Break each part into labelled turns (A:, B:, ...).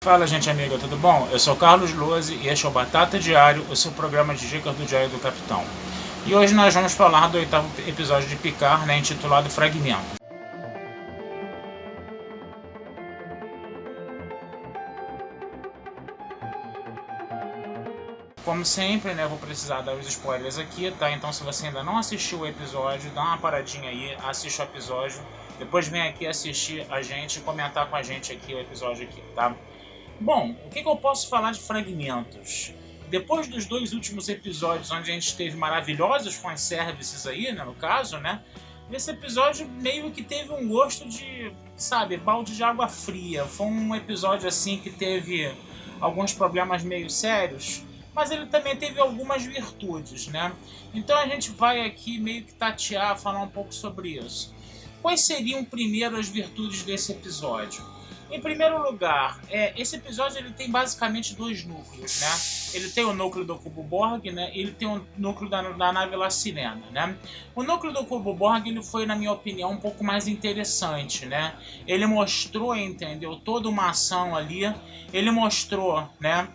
A: Fala, gente amiga, tudo bom? Eu sou Carlos Lose e este é o Batata Diário, o seu programa de dicas do Diário do Capitão. E hoje nós vamos falar do 8º episódio de Picard, né, intitulado Fragmento. Como sempre, né, vou precisar dar os spoilers aqui, tá? Então se você ainda não assistiu o episódio, dá uma paradinha aí, assiste o episódio, depois vem aqui assistir a gente e comentar com a gente aqui o episódio aqui, tá? Bom, o que eu posso falar de Fragmentos? Depois dos dois últimos episódios, onde a gente teve maravilhosos fanservices aí, né, no caso, né? Esse episódio meio que teve um gosto de, sabe, balde de água fria. Foi um episódio assim que teve alguns problemas meio sérios, mas ele também teve algumas virtudes, né? Então a gente vai aqui meio que tatear, falar um pouco sobre isso. Quais seriam primeiro as virtudes desse episódio? Em primeiro lugar, esse episódio ele tem basicamente dois núcleos, né? Ele tem o núcleo do Cubo Borg, né? E ele tem o núcleo da nave La Sirena, né? O núcleo do Cubo Borg ele foi, na minha opinião, um pouco mais interessante, né? Ele mostrou, entendeu? Toda uma ação ali. Ele mostrou, né?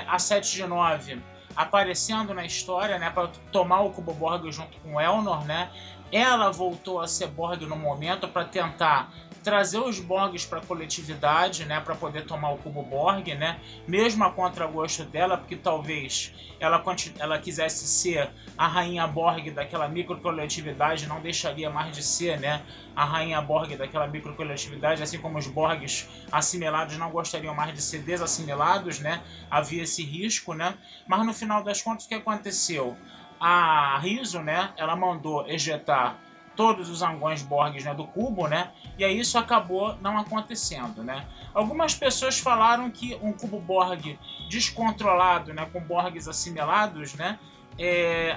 A: A 7 de 9 aparecendo na história, né? Para tomar o Cubo Borg junto com o Elnor, né? Ela voltou a ser Borg no momento para tentar trazer os Borgs para a coletividade, né, para poder tomar o Cubo Borg, né, mesmo a contragosto dela, porque talvez ela quisesse ser a rainha Borg daquela microcoletividade, não deixaria mais de ser, né, a rainha Borg daquela microcoletividade, assim como os Borgs assimilados não gostariam mais de ser desassimilados, né, havia esse risco, né, mas no final das contas o que aconteceu? A Rizzo, né, ela mandou ejetar todos os Angões Borgs, né, do cubo, né? E aí isso acabou não acontecendo, né? Algumas pessoas falaram que um cubo Borg descontrolado, né, com Borgs assimilados, né?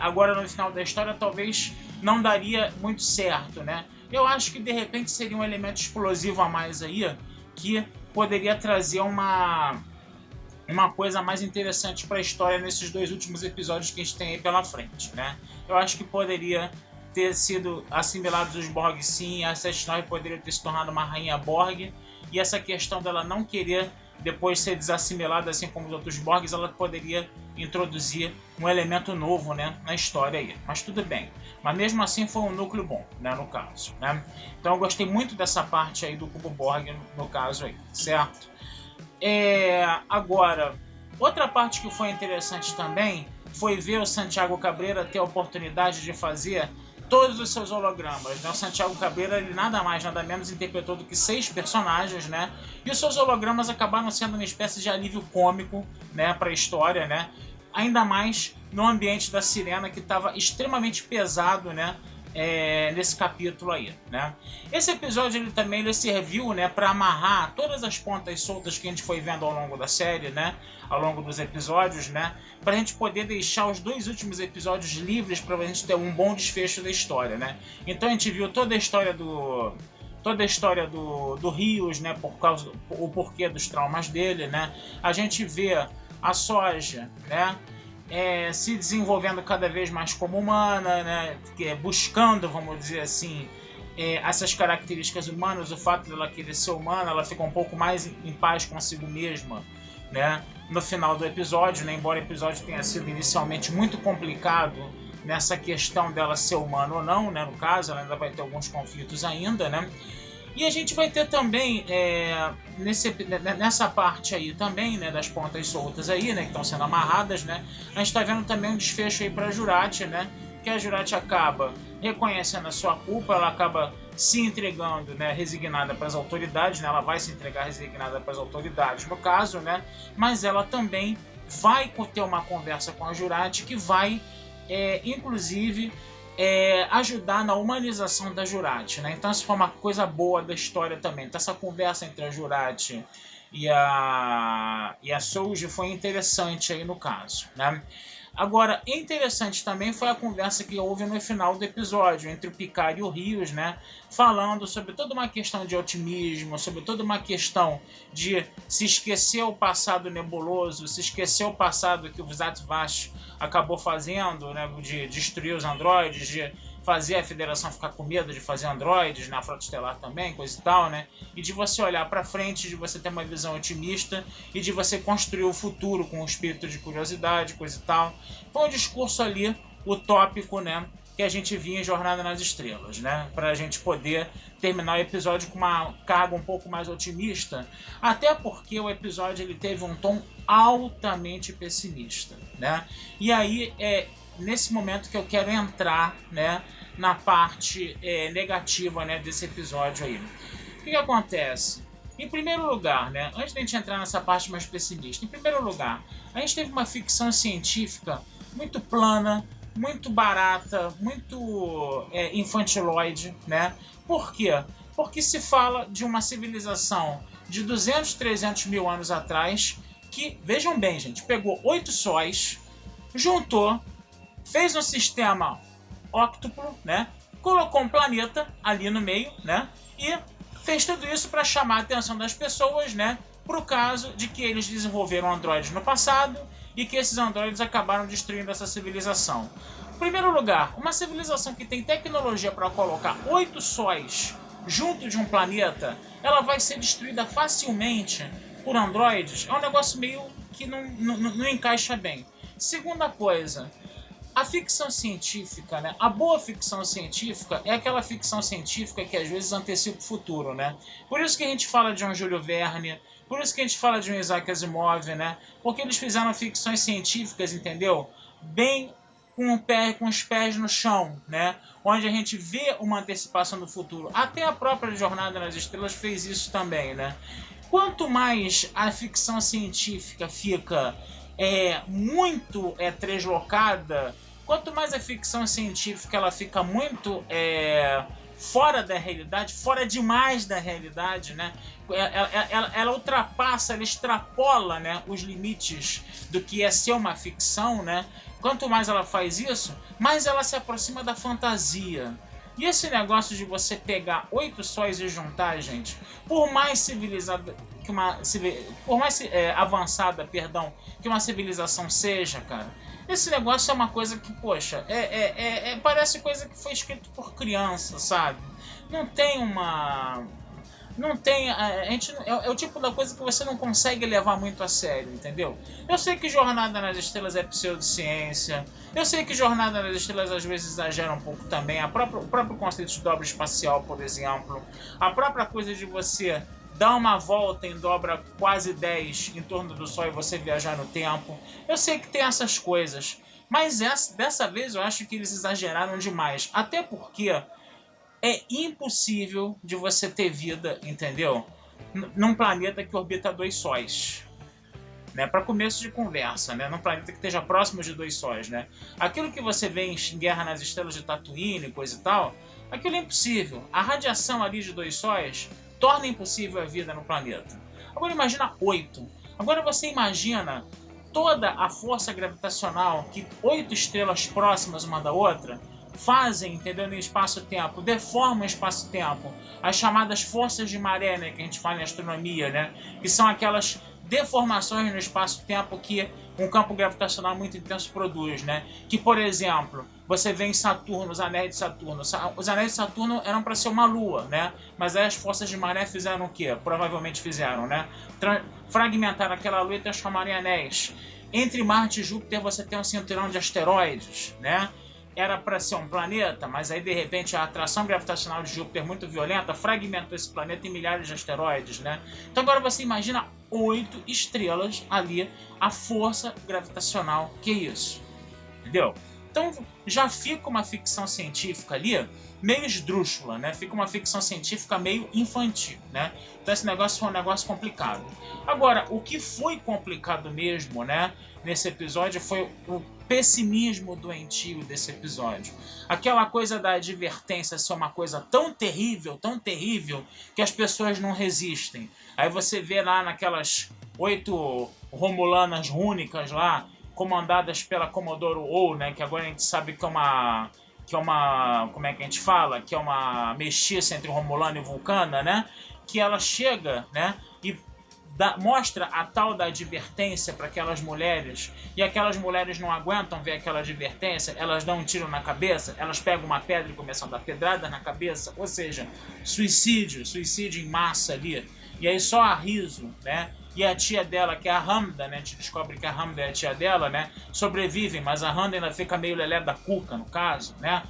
A: Agora no final da história talvez não daria muito certo, né? Eu acho que de repente seria um elemento explosivo a mais aí que poderia trazer uma coisa mais interessante para a história nesses dois últimos episódios que a gente tem aí pela frente, né? Eu acho que poderia ter sido assimilados os Borg sim, a 79 poderia ter se tornado uma rainha Borg, e essa questão dela não querer depois ser desassimilada assim como os outros Borgs, ela poderia introduzir um elemento novo, né, na história aí, mas tudo bem. Mas mesmo assim foi um núcleo bom, né, no caso, né? Então eu gostei muito dessa parte aí do Cubo Borg no caso aí, certo? Agora, outra parte que foi interessante também foi ver o Santiago Cabreira ter a oportunidade de fazer todos os seus hologramas, né? O Santiago Cabreira, ele nada mais, nada menos interpretou do que 6 personagens, né? E os seus hologramas acabaram sendo uma espécie de alívio cômico, né, para a história, né? Ainda mais no ambiente da Sirena, que estava extremamente pesado, né? Nesse capítulo aí, né? Esse episódio ele também serviu, né, para amarrar todas as pontas soltas que a gente foi vendo ao longo da série, né, ao longo dos episódios, né, para a gente poder deixar os dois últimos episódios livres para a gente ter um bom desfecho da história, né? Então a gente viu toda a história do Rios, né, por causa o porquê dos traumas dele, né? A gente vê a Soja, né, se desenvolvendo cada vez mais como humana, né, buscando, vamos dizer assim, essas características humanas, o fato dela querer ser humana, ela fica um pouco mais em paz consigo mesma, né, no final do episódio, né, embora o episódio tenha sido inicialmente muito complicado nessa questão dela ser humana ou não, né, no caso, ela ainda vai ter alguns conflitos ainda, né. E a gente vai ter também, nessa parte aí também, né, das pontas soltas aí, né, que estão sendo amarradas, né, a gente está vendo também um desfecho aí para a Jurati, né, que a Jurati acaba reconhecendo a sua culpa, ela acaba se entregando, né, resignada para as autoridades, né, ela vai se entregar resignada para as autoridades no caso, né, mas ela também vai ter uma conversa com a Jurati que vai, inclusive, ajudar na humanização da Jurati, né? Então isso foi uma coisa boa da história também. Então essa conversa entre a Jurati e a Soji foi interessante aí no caso, né? Agora, interessante também foi a conversa que houve no final do episódio entre o Picard e o Rios, né? Falando sobre toda uma questão de otimismo, sobre toda uma questão de se esquecer o passado nebuloso, se esquecer o passado que o Zhat Vash acabou fazendo, né? De destruir os androides, de fazer a Federação ficar com medo de fazer androides na Frota Estelar também, coisa e tal, né? E de você olhar para frente, de você ter uma visão otimista e de você construir o futuro com um espírito de curiosidade, coisa e tal. Foi um discurso ali utópico, né? Que a gente via em Jornada nas Estrelas, né? Para a gente poder terminar o episódio com uma carga um pouco mais otimista, até porque o episódio ele teve um tom altamente pessimista, né? E aí é nesse momento que eu quero entrar, né, na parte negativa, né, desse episódio aí. O que acontece? Em primeiro lugar, né, antes de a gente entrar nessa parte mais pessimista, em primeiro lugar, a gente teve uma ficção científica muito plana, muito barata, muito infantiloide, né? Por quê? Porque se fala de uma civilização de 200, 300 mil anos atrás que, vejam bem, gente, pegou 8 sóis, juntou, fez um sistema óctuplo, né? Colocou um planeta ali no meio, né? E fez tudo isso para chamar a atenção das pessoas, né? Pro caso de que eles desenvolveram androides no passado e que esses androides acabaram destruindo essa civilização. Em primeiro lugar, uma civilização que tem tecnologia para colocar 8 sóis junto de um planeta, ela vai ser destruída facilmente por androides. É um negócio meio que não encaixa bem. Segunda coisa, a ficção científica, né? A boa ficção científica é aquela ficção científica que às vezes antecipa o futuro, né? Por isso que a gente fala de um Júlio Verne, por isso que a gente fala de um Isaac Asimov, né? Porque eles fizeram ficções científicas, entendeu? Bem com os pés no chão, né? Onde a gente vê uma antecipação do futuro. Até a própria Jornada nas Estrelas fez isso também, né? Quanto mais a ficção científica fica muito translocada, quanto mais a ficção científica ela fica muito fora da realidade, fora demais da realidade, né? Ela ultrapassa, ela extrapola, né, os limites do que é ser uma ficção, né? Quanto mais ela faz isso, mais ela se aproxima da fantasia. E esse negócio de você pegar 8 sóis e juntar, gente, por mais civilizada que por mais avançada, perdão, que uma civilização seja, cara, esse negócio é uma coisa que, poxa, parece coisa que foi escrito por criança, sabe? Não tem uma... Não tem... é o tipo da coisa que você não consegue levar muito a sério, entendeu? Eu sei que Jornada nas Estrelas é pseudociência, eu sei que Jornada nas Estrelas às vezes exagera um pouco também, o próprio conceito de dobra espacial, por exemplo, a própria coisa de você dar uma volta em dobra quase 10 em torno do Sol e você viajar no tempo. Eu sei que tem essas coisas, mas dessa vez eu acho que eles exageraram demais. Até porque é impossível de você ter vida, entendeu? Num planeta que orbita 2 sóis. Né? Para começo de conversa, né? Num planeta que esteja próximo de 2 sóis, né? Aquilo que você vê em Guerra nas Estrelas de Tatooine, coisa e tal, aquilo é impossível. A radiação ali de 2 sóis torna impossível a vida no planeta. Agora imagina 8. Agora você imagina toda a força gravitacional que 8 estrelas próximas uma da outra fazem, entendeu, no espaço-tempo, deformam o espaço-tempo. As chamadas forças de maré, né, que a gente fala em astronomia, né, que são aquelas deformações no espaço-tempo que um campo gravitacional muito intenso produz, né? Que, por exemplo, você vê em Saturno, os anéis de Saturno. Os anéis de Saturno eram para ser uma lua, né? Mas aí as forças de maré fizeram o quê? Provavelmente fizeram, né? Fragmentaram aquela lua e transformaram em anéis. Entre Marte e Júpiter você tem um cinturão de asteroides, né? Era para ser um planeta, mas aí de repente a atração gravitacional de Júpiter muito violenta fragmentou esse planeta em milhares de asteroides, né? Então agora você imagina 8 estrelas ali, a força gravitacional, que é isso? Entendeu? Então já fica uma ficção científica ali meio esdrúxula, né? Fica uma ficção científica meio infantil, né? Então esse negócio foi um negócio complicado. Agora, o que foi complicado mesmo, né, nesse episódio foi o pessimismo doentio desse episódio. Aquela coisa da advertência ser uma coisa tão terrível, que as pessoas não resistem. Aí você vê lá naquelas 8 romulanas rúnicas lá, comandadas pela Comodoro O, né, que agora a gente sabe que é uma, como é que a gente fala? Que é uma mestiça entre Romulana e Vulcana, né? Que ela chega, né, e mostra a tal da advertência para aquelas mulheres, e aquelas mulheres não aguentam ver aquela advertência, elas dão um tiro na cabeça, elas pegam uma pedra e começam a dar pedrada na cabeça, ou seja, suicídio em massa ali. E aí só a Rizzo, né, e a tia dela, que é a Hamda, né, a gente descobre que a Hamda é a tia dela, né, sobrevivem, mas a Hamda ainda fica meio lelé da cuca, no caso, né.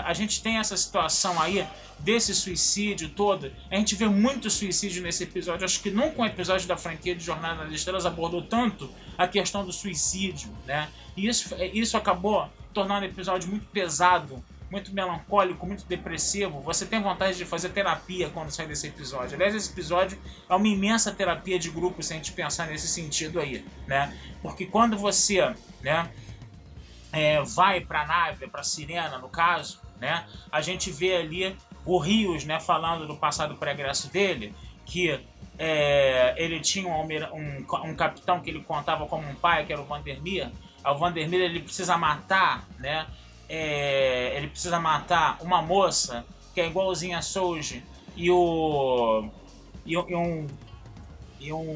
A: A gente tem essa situação aí desse suicídio todo. A gente vê muito suicídio nesse episódio. Acho que nunca um episódio da franquia de Jornada nas Estrelas abordou tanto a questão do suicídio, né? E isso acabou tornando o episódio muito pesado, muito melancólico, muito depressivo. Você tem vontade de fazer terapia quando sai desse episódio. Aliás, esse episódio é uma imensa terapia de grupo, se a gente pensar nesse sentido aí, né? Porque quando você, né, vai para a nave, para a Sirena, no caso, né, a gente vê ali o Rios, né, falando do passado pregresso dele, que ele tinha um capitão que ele contava como um pai, que era o Vandermeer. O Vandermeer, ele precisa matar, né, ele precisa matar uma moça que é igualzinha a Souji e um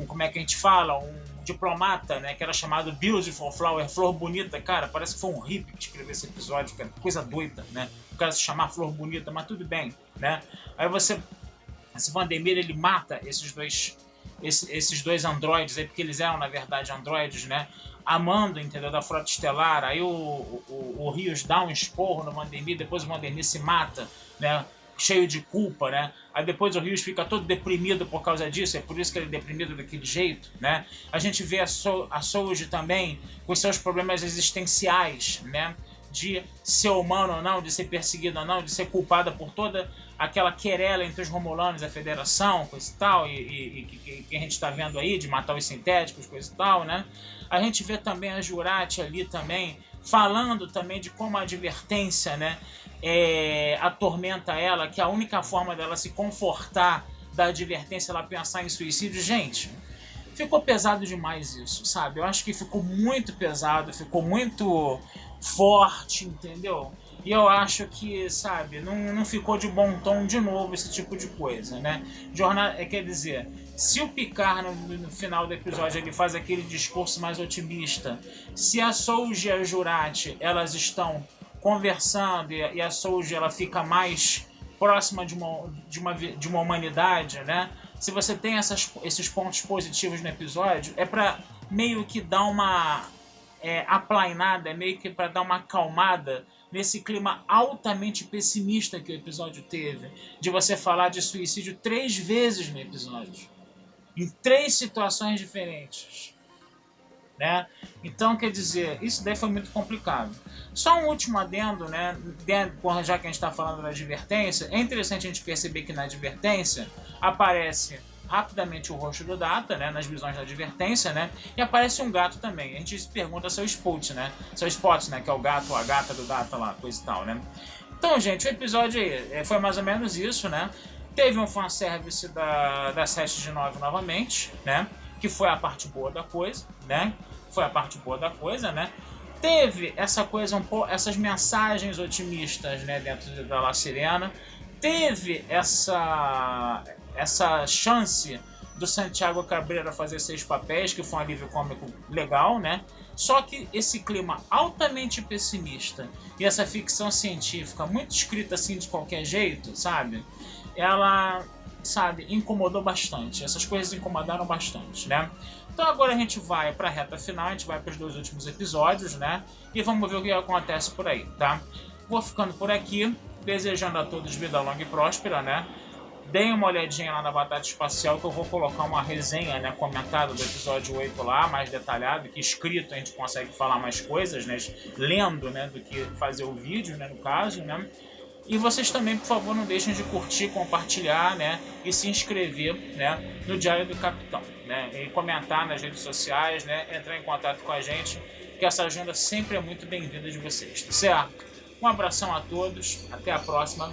A: como é que a gente fala, um diplomata, né, que era chamado Beautiful Flower, Flor Bonita. Cara, parece que foi um hippie que escreveu esse episódio, cara, coisa doida, né, o cara se chamar Flor Bonita, mas tudo bem, né. Aí esse Vandermeer, ele mata esses dois androides aí, porque eles eram na verdade androides, né, amando, entendeu, da Frota Estelar. Aí o Rios dá um esporro no Vandermeer, depois o Vandermeer se mata, né, cheio de culpa, né? Aí depois o Rios fica todo deprimido por causa disso, é por isso que ele é deprimido daquele jeito, né? A gente vê a Souji também com seus problemas existenciais, né? De ser humano ou não, de ser perseguido ou não, de ser culpada por toda aquela querela entre os Romulanos e a Federação, coisa e tal, e que a gente está vendo aí, de matar os sintéticos, coisa e tal, né? A gente vê também a Jurati ali também, falando também de como a advertência, né, atormenta ela, que a única forma dela se confortar da advertência é ela pensar em suicídio. Gente, ficou pesado demais isso, sabe? Eu acho que ficou muito pesado, ficou muito forte, entendeu? E eu acho que, sabe, não ficou de bom tom de novo esse tipo de coisa, né? Quer dizer, se o Picard no final do episódio ele faz aquele discurso mais otimista, se a Souji e a Jurati elas estão conversando e a Souji ela fica mais próxima de uma humanidade, né? Se você tem esses pontos positivos no episódio, é para meio que dar uma aplainada, é meio que para dar uma acalmada nesse clima altamente pessimista que o episódio teve, de você falar de suicídio 3 vezes no episódio, em 3 situações diferentes, né? Então, quer dizer, isso daí foi muito complicado. Só um último adendo, né? Já que a gente está falando da advertência, é interessante a gente perceber que na advertência aparece rapidamente o rosto do Data, né, nas visões da advertência, né, e aparece um gato também. A gente se pergunta seu Spot, né, que é o gato ou a gata do Data lá, coisa e tal, né. Então, gente, o episódio aí foi mais ou menos isso, né. Teve um fanservice da 7 de 9 novamente, né, que foi a parte boa da coisa, né, Teve essa coisa essas mensagens otimistas, né, dentro da La Sirena. Teve essa chance do Santiago Cabrera fazer 6 papéis, que foi um alívio cômico legal, né? Só que esse clima altamente pessimista e essa ficção científica muito escrita assim de qualquer jeito, sabe? Ela, sabe, incomodou bastante. Essas coisas incomodaram bastante, né? Então agora a gente vai para a reta final, a gente vai para os 2 últimos episódios, né? E vamos ver o que acontece por aí, tá? Vou ficando por aqui, desejando a todos vida longa e próspera, né? Deem uma olhadinha lá na Batata Espacial, que eu vou colocar uma resenha, né, comentada do episódio 8 lá, mais detalhado, que escrito a gente consegue falar mais coisas, né, lendo, né, do que fazer o vídeo, né, no caso, né. E vocês também, por favor, não deixem de curtir, compartilhar, né, e se inscrever, né, no Diário do Capitão, né, e comentar nas redes sociais, né, entrar em contato com a gente, que essa ajuda sempre é muito bem-vinda de vocês, tá certo? Um abração a todos, até a próxima.